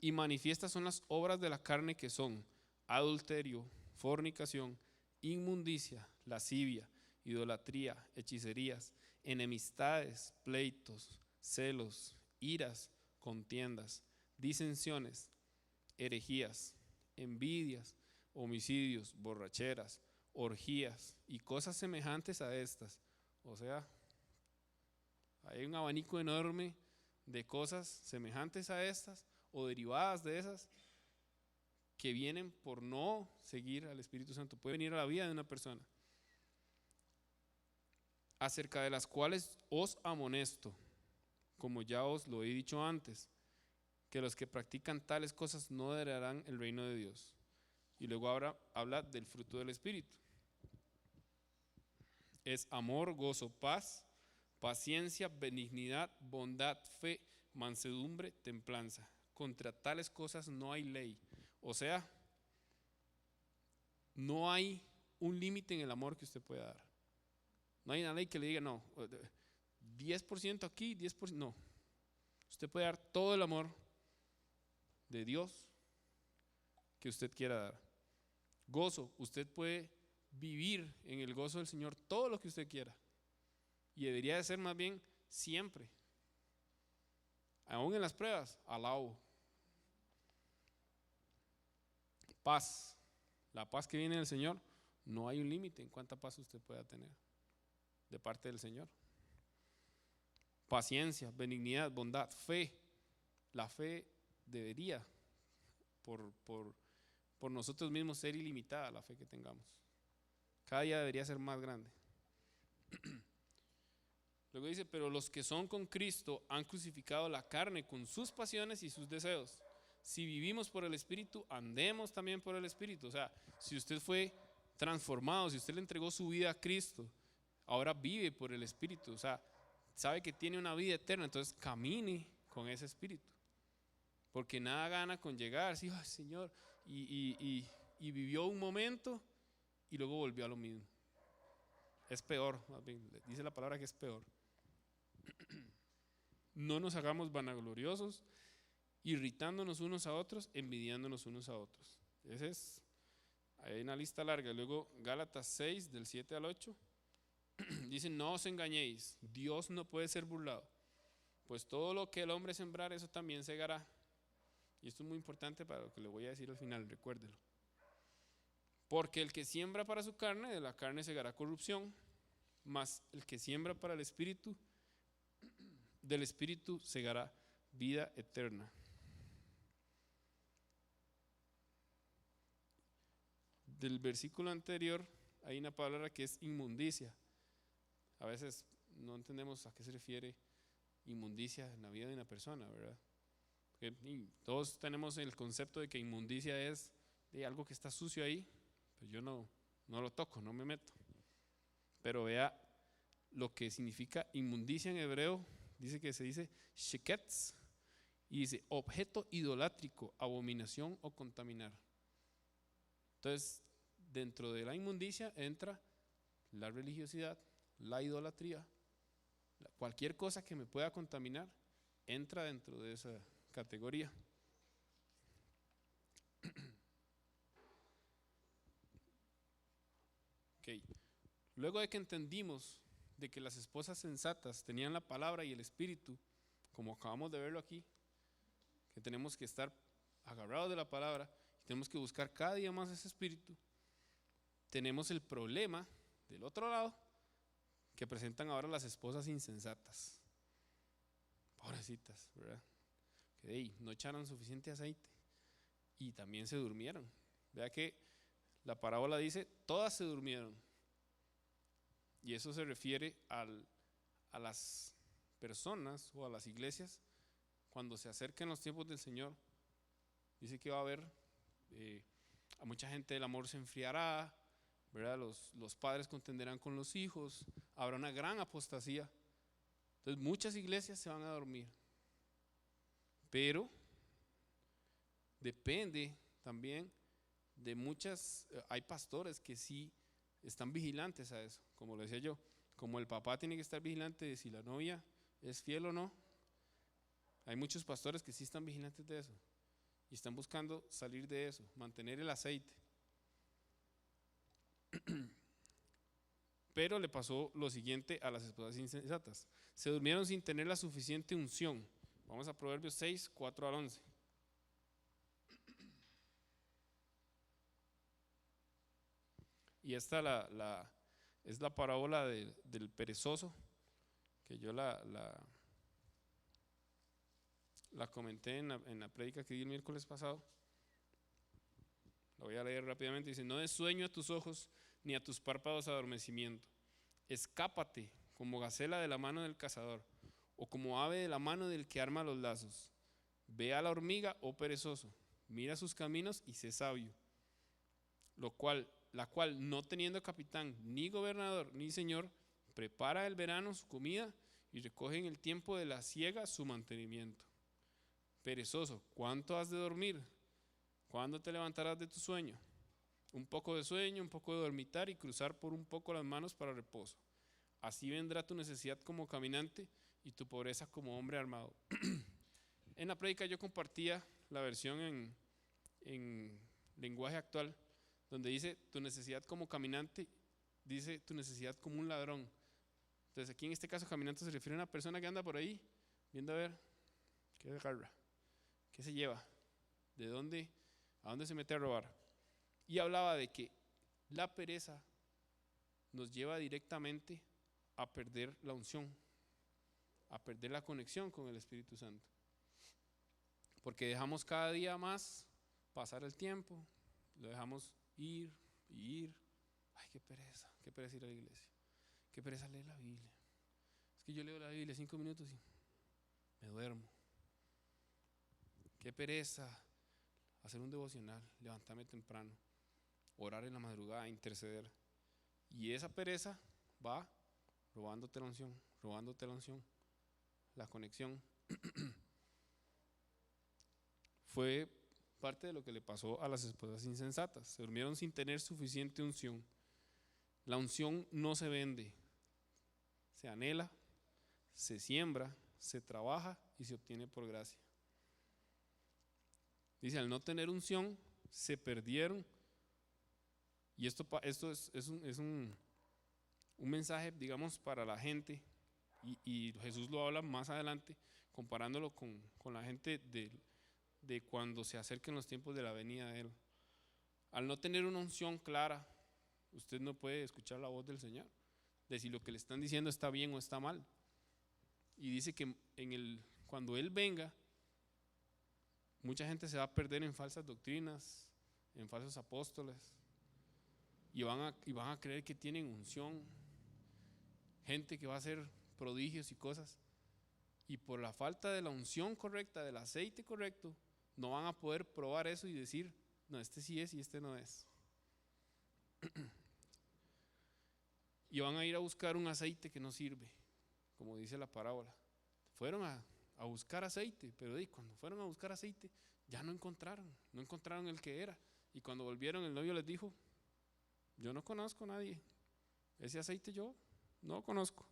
Y manifiestas son las obras de la carne, que son adulterio, fornicación, inmundicia, lascivia, idolatría, hechicerías, enemistades, pleitos, celos, iras, contiendas, disensiones, herejías, envidias, homicidios, borracheras, orgías y cosas semejantes a estas. O sea, hay un abanico enorme de cosas semejantes a estas o derivadas de esas que vienen por no seguir al Espíritu Santo. Puede venir a la vida de una persona, acerca de las cuales os amonesto, como ya os lo he dicho antes, que los que practican tales cosas no heredarán el reino de Dios. Y luego ahora habla del fruto del Espíritu. Es amor, gozo, paz, paciencia, benignidad, bondad, fe, mansedumbre, templanza. Contra tales cosas no hay ley. O sea, no hay un límite en el amor que usted pueda dar. No hay una ley que le diga, no, 10% aquí, 10%, no. Usted puede dar todo el amor de Dios que usted quiera dar. Gozo, usted puede vivir en el gozo del Señor todo lo que usted quiera. Y debería de ser más bien siempre. Aún en las pruebas, alabo. Paz, la paz que viene del Señor, no hay un límite en cuánta paz usted pueda tener de parte del Señor. Paciencia, benignidad, bondad, fe. La fe debería por nosotros mismos ser ilimitada, la fe que tengamos. Cada día debería ser más grande. Luego dice, pero los que son con Cristo han crucificado la carne con sus pasiones y sus deseos. Si vivimos por el Espíritu, andemos también por el Espíritu. O sea, si usted fue transformado, si usted le entregó su vida a Cristo, ahora vive por el Espíritu. O sea, sabe que tiene una vida eterna, entonces camine con ese Espíritu. Porque nada gana con llegar, sí, ay, Señor, y vivió un momento y luego volvió a lo mismo. Es peor, más bien, dice la palabra que es peor. No nos hagamos vanagloriosos, irritándonos unos a otros, envidiándonos unos a otros. Hay una lista larga. Luego Gálatas 6, del 7 al 8, dice, no os engañéis, Dios no puede ser burlado, pues todo lo que el hombre sembrar, eso también segará. Y esto es muy importante para lo que le voy a decir al final, recuérdelo. Porque el que siembra para su carne, de la carne segará corrupción, mas el que siembra para el Espíritu, del Espíritu segará vida eterna. Del versículo anterior hay una palabra que es inmundicia. A veces no entendemos a qué se refiere inmundicia en la vida de una persona, ¿verdad? Porque todos tenemos el concepto de que inmundicia es de algo que está sucio ahí, pues yo no lo toco, no me meto. Pero vea lo que significa inmundicia en hebreo, dice que se dice sheketz, y dice objeto idolátrico, abominación o contaminar. Entonces, dentro de la inmundicia entra la religiosidad, la idolatría, cualquier cosa que me pueda contaminar entra dentro de esa categoría. Okay. Luego de que entendimos de que las esposas sensatas tenían la palabra y el espíritu, como acabamos de verlo aquí, que tenemos que estar agarrados de la palabra y tenemos que buscar cada día más ese espíritu, tenemos el problema del otro lado que presentan ahora las esposas insensatas. Pobrecitas, ¿verdad? Que no echaron suficiente aceite y también se durmieron. Vea que la parábola dice, todas se durmieron. Y eso se refiere a las personas o a las iglesias cuando se acerquen los tiempos del Señor. Dice que va a haber, a mucha gente el amor se enfriará, ¿verdad? Los padres contenderán con los hijos, habrá una gran apostasía. Entonces muchas iglesias se van a dormir. Pero depende también de hay pastores que sí están vigilantes a eso, como lo decía yo, como el papá tiene que estar vigilante de si la novia es fiel o no. Hay muchos pastores que sí están vigilantes de eso y están buscando salir de eso, mantener el aceite. Pero le pasó lo siguiente a las esposas insensatas: se durmieron sin tener la suficiente unción. Vamos a Proverbios 6, 4 al 11. Y esta es la parábola del perezoso, que yo la comenté en la prédica que di el miércoles pasado. La voy a leer rápidamente. Dice, no des sueño a tus ojos, ni a tus párpados adormecimiento. Escápate como gacela de la mano del cazador, o como ave de la mano del que arma los lazos. Ve a la hormiga, oh perezoso, mira sus caminos y sé sabio. La cual no teniendo capitán, ni gobernador, ni señor, prepara el verano su comida y recoge en el tiempo de la siega su mantenimiento. Perezoso, ¿cuánto has de dormir? ¿Cuándo te levantarás de tu sueño? Un poco de sueño, un poco de dormitar y cruzar por un poco las manos para reposo. Así vendrá tu necesidad como caminante y tu pobreza como hombre armado. En la prédica yo compartía la versión en lenguaje actual, donde dice tu necesidad como caminante, dice tu necesidad como un ladrón. Entonces aquí en este caso caminante se refiere a una persona que anda por ahí viendo a ver qué agarra, qué se lleva, a dónde se mete a robar. Y hablaba de que la pereza nos lleva directamente a perder la unción, a perder la conexión con el Espíritu Santo. Porque dejamos cada día más pasar el tiempo, lo dejamos ir y ir. Ay, qué pereza ir a la iglesia, qué pereza leer la Biblia. Es que yo leo la Biblia 5 minutos y me duermo. Qué pereza hacer un devocional, levantarme temprano, orar en la madrugada, interceder. Y esa pereza va robándote la unción, la conexión. Fue parte de lo que le pasó a las esposas insensatas. Se durmieron sin tener suficiente unción. La unción no se vende, se anhela, se siembra, se trabaja y se obtiene por gracia. Dice, al no tener unción, se perdieron. Y esto es un mensaje, digamos, para la gente. Y Jesús lo habla más adelante, comparándolo con la gente de cuando se acerquen los tiempos de la venida de Él. Al no tener una unción clara, usted no puede escuchar la voz del Señor, de si lo que le están diciendo está bien o está mal. Y dice que cuando Él venga, mucha gente se va a perder en falsas doctrinas, en falsos apóstoles, y van a creer que tienen unción, gente que va a hacer prodigios y cosas, y por la falta de la unción correcta, del aceite correcto, no van a poder probar eso y decir, no, este sí es y este no es. Y van a ir a buscar un aceite que no sirve, como dice la parábola. Fueron a buscar aceite, pero cuando fueron a buscar aceite ya no encontraron el que era. Y cuando volvieron, el novio les dijo, yo no conozco a nadie, ese aceite yo no lo conozco.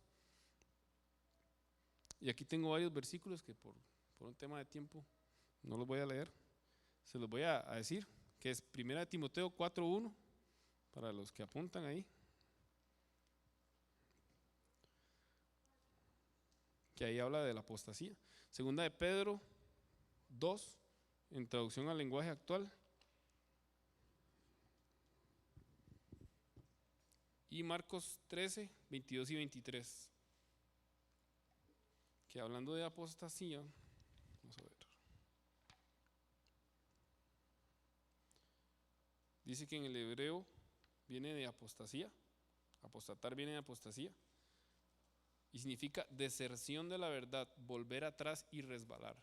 Y aquí tengo varios versículos que por un tema de tiempo no los voy a leer, se los voy a decir, que es 1 Timoteo 4:1, para los que apuntan ahí, que ahí habla de la apostasía. 2 de Pedro 2, en traducción al lenguaje actual, y Marcos 13, 22 y 23, que hablando de apostasía, vamos a ver, dice que en el hebreo viene de apostasía, apostatar viene de apostasía, y significa deserción de la verdad, volver atrás y resbalar.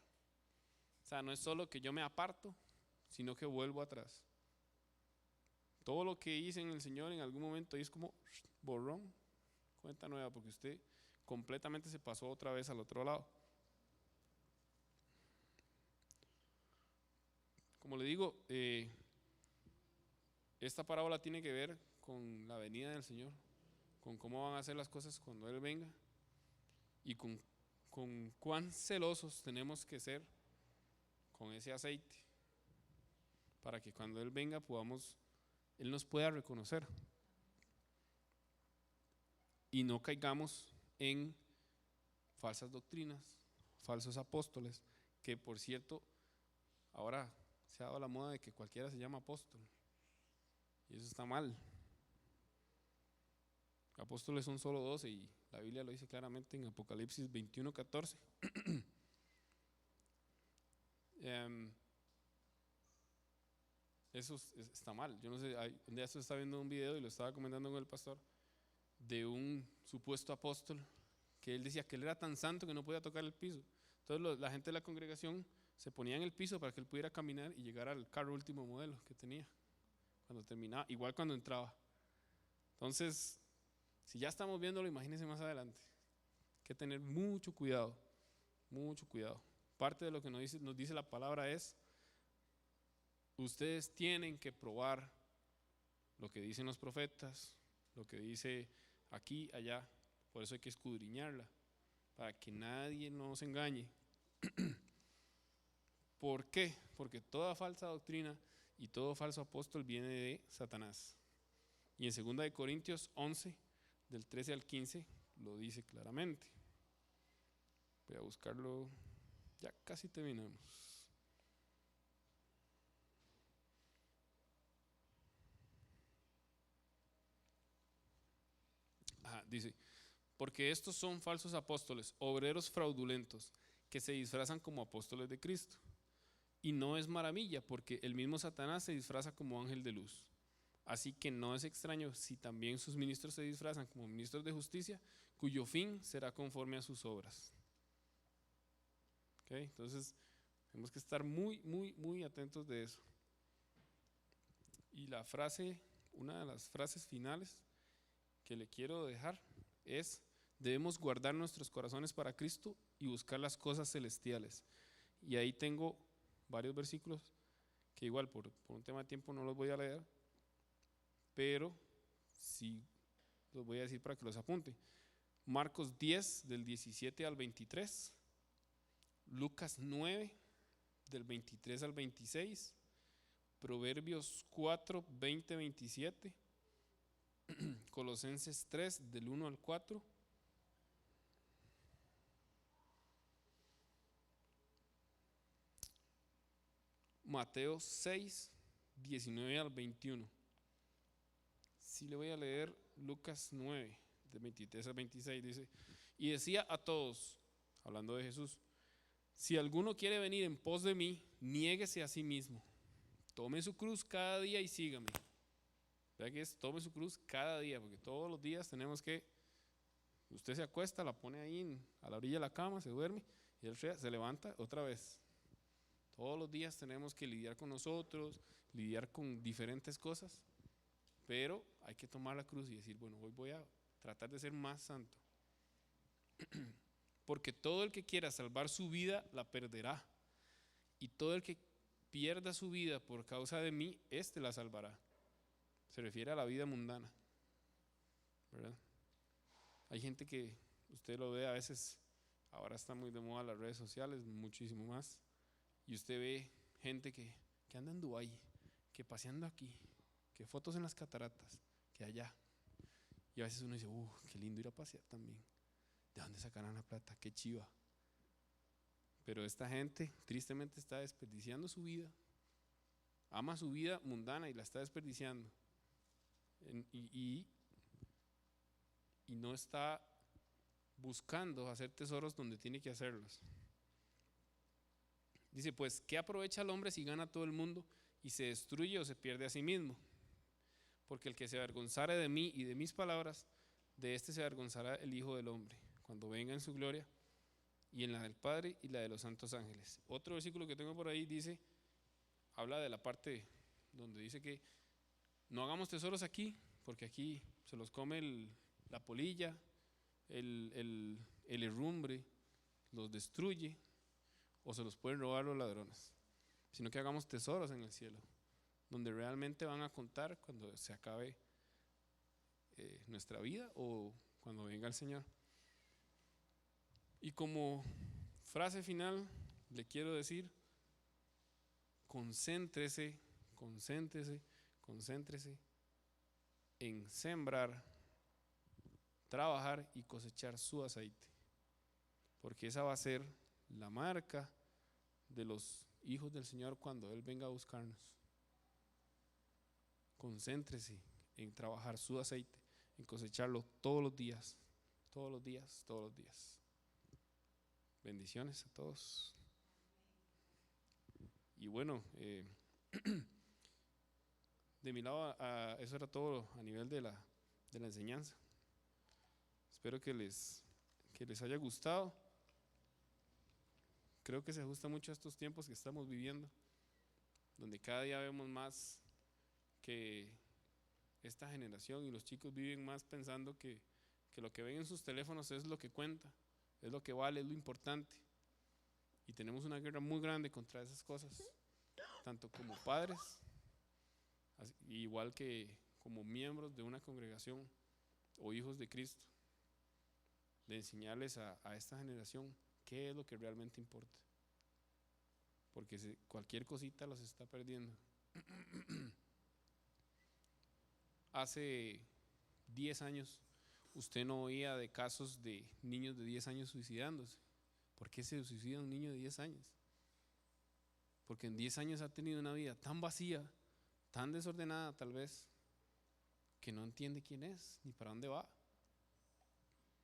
O sea, no es solo que yo me aparto, sino que vuelvo atrás. Todo lo que hice en el Señor en algún momento es como borrón, cuenta nueva, porque usted completamente se pasó otra vez al otro lado. Como le digo, esta parábola tiene que ver con la venida del Señor, con cómo van a ser las cosas cuando Él venga y con cuán celosos tenemos que ser con ese aceite para que cuando Él venga Él nos pueda reconocer y no caigamos en falsas doctrinas, falsos apóstoles, que por cierto ahora se ha dado la moda de que cualquiera se llama apóstol y eso está mal. Apóstoles son solo 12 y la Biblia lo dice claramente en Apocalipsis 21:14. Eso está mal. Yo no sé, un día estaba viendo un video y lo estaba comentando con el pastor de un supuesto apóstol que él decía que él era tan santo que no podía tocar el piso. Entonces la gente de la congregación se ponía en el piso para que él pudiera caminar y llegar al carro último modelo que tenía cuando terminaba, igual cuando entraba. Entonces, si ya estamos viéndolo, imagínense más adelante. Hay que tener mucho cuidado, mucho cuidado. Parte de lo que nos dice la palabra es, ustedes tienen que probar lo que dicen los profetas, lo que dice aquí, allá. Por eso hay que escudriñarla, para que nadie nos engañe. ¿Por qué? Porque toda falsa doctrina y todo falso apóstol viene de Satanás. Y en 2 de Corintios 11, del 13 al 15, lo dice claramente. Voy a buscarlo, ya casi terminamos. Dice, porque estos son falsos apóstoles, obreros fraudulentos, que se disfrazan como apóstoles de Cristo. Y no es maravilla, porque el mismo Satanás se disfraza como ángel de luz. Así que no es extraño si también sus ministros se disfrazan como ministros de justicia, cuyo fin será conforme a sus obras. ¿Okay? Entonces, tenemos que estar muy, muy, muy atentos de eso. Y la frase, una de las frases finales que le quiero dejar es: debemos guardar nuestros corazones para Cristo y buscar las cosas celestiales. Y ahí tengo varios versículos que igual por un tema de tiempo no los voy a leer, pero sí los voy a decir para que los apunte. Marcos 10 del 17 al 23, Lucas 9 del 23 al 26, Proverbios 4, 20, 27, Colosenses 3 del 1 al 4, Mateo 6, 19 al 21. Sí le voy a leer Lucas 9, de 23 al 26, dice: y decía a todos, hablando de Jesús, si alguno quiere venir en pos de mí, niéguese a sí mismo, tome su cruz cada día y sígame. Vea que es tome su cruz cada día, porque todos los días tenemos que, usted se acuesta, la pone ahí a la orilla de la cama, se duerme y él se levanta otra vez. Todos los días tenemos que lidiar con nosotros, lidiar con diferentes cosas, pero hay que tomar la cruz y decir, bueno, hoy voy a tratar de ser más santo. Porque todo el que quiera salvar su vida la perderá, y todo el que pierda su vida por causa de mí, éste la salvará. Se refiere a la vida mundana, ¿verdad? Hay gente que usted lo ve a veces, ahora está muy de moda las redes sociales, muchísimo más, y usted ve gente que anda en Dubái, que paseando aquí, que fotos en las cataratas, que allá, y a veces uno dice, qué lindo ir a pasear también. ¿De dónde sacarán la plata? Qué chiva. Pero esta gente tristemente está desperdiciando su vida, ama su vida mundana y la está desperdiciando, y no está buscando hacer tesoros donde tiene que hacerlos. Dice, pues, ¿qué aprovecha el hombre si gana todo el mundo y se destruye o se pierde a sí mismo? Porque el que se avergonzare de mí y de mis palabras, de este se avergonzará el Hijo del Hombre, cuando venga en su gloria y en la del Padre y la de los santos ángeles. Otro versículo que tengo por ahí dice, habla de la parte donde dice que no hagamos tesoros aquí, porque aquí se los come la polilla, el herrumbre, los destruye, o se los pueden robar los ladrones, sino que hagamos tesoros en el cielo, donde realmente van a contar cuando se acabe nuestra vida o cuando venga el Señor. Y como frase final le quiero decir, concéntrese en sembrar, trabajar y cosechar su aceite, porque esa va a ser la marca de los hijos del Señor cuando Él venga a buscarnos. Concéntrese en trabajar su aceite, en cosecharlo todos los días, todos los días, todos los días. Bendiciones a todos. Y bueno, de mi lado, eso era todo a nivel de la enseñanza. Espero que les haya gustado. Creo que se ajusta mucho a estos tiempos que estamos viviendo, donde cada día vemos más que esta generación y los chicos viven más pensando que lo que ven en sus teléfonos es lo que cuenta, es lo que vale, es lo importante. Y tenemos una guerra muy grande contra esas cosas, tanto como padres, igual que como miembros de una congregación o hijos de Cristo, de enseñarles a esta generación qué es lo que realmente importa, porque cualquier cosita los está perdiendo. Hace 10 años usted no oía de casos de niños de 10 años suicidándose. ¿Por qué se suicida un niño de 10 años? Porque en 10 años ha tenido una vida tan vacía, tan desordenada tal vez, que no entiende quién es ni para dónde va.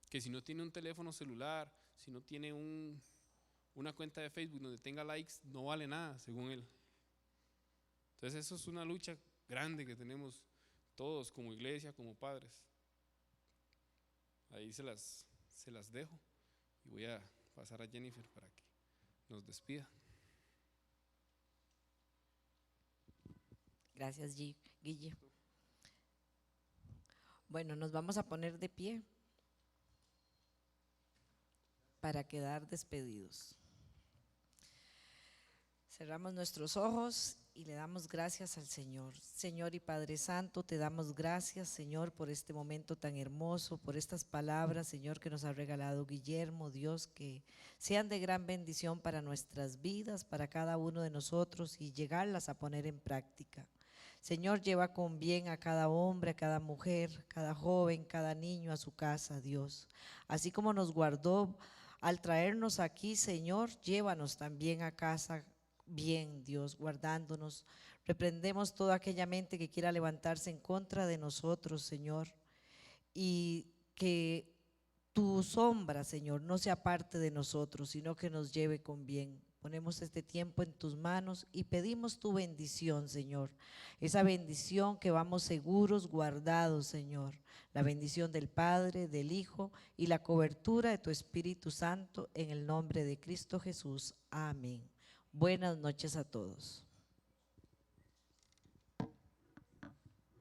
Que si no tiene un teléfono celular, si no tiene una cuenta de Facebook donde tenga likes, no vale nada según él. Entonces eso es una lucha grande que tenemos todos, como iglesia, como padres. Ahí se las dejo y voy a pasar a Jennifer para que nos despida. Gracias, Guille. Bueno, nos vamos a poner de pie para quedar despedidos. Cerramos nuestros ojos y le damos gracias al Señor. Señor y Padre Santo, te damos gracias, Señor, por este momento tan hermoso, por estas palabras, Señor, que nos ha regalado Guillermo, Dios, que sean de gran bendición para nuestras vidas, para cada uno de nosotros y llegarlas a poner en práctica. Señor, lleva con bien a cada hombre, a cada mujer, cada joven, cada niño a su casa, Dios. Así como nos guardó al traernos aquí, Señor, llévanos también a casa bien, Dios, guardándonos. Reprendemos toda aquella mente que quiera levantarse en contra de nosotros, Señor, y que tu sombra, Señor, no sea parte de nosotros, sino que nos lleve con bien. Ponemos este tiempo en tus manos y pedimos tu bendición, Señor. Esa bendición que vamos seguros, guardados, Señor. La bendición del Padre, del Hijo y la cobertura de tu Espíritu Santo en el nombre de Cristo Jesús. Amén. Buenas noches a todos.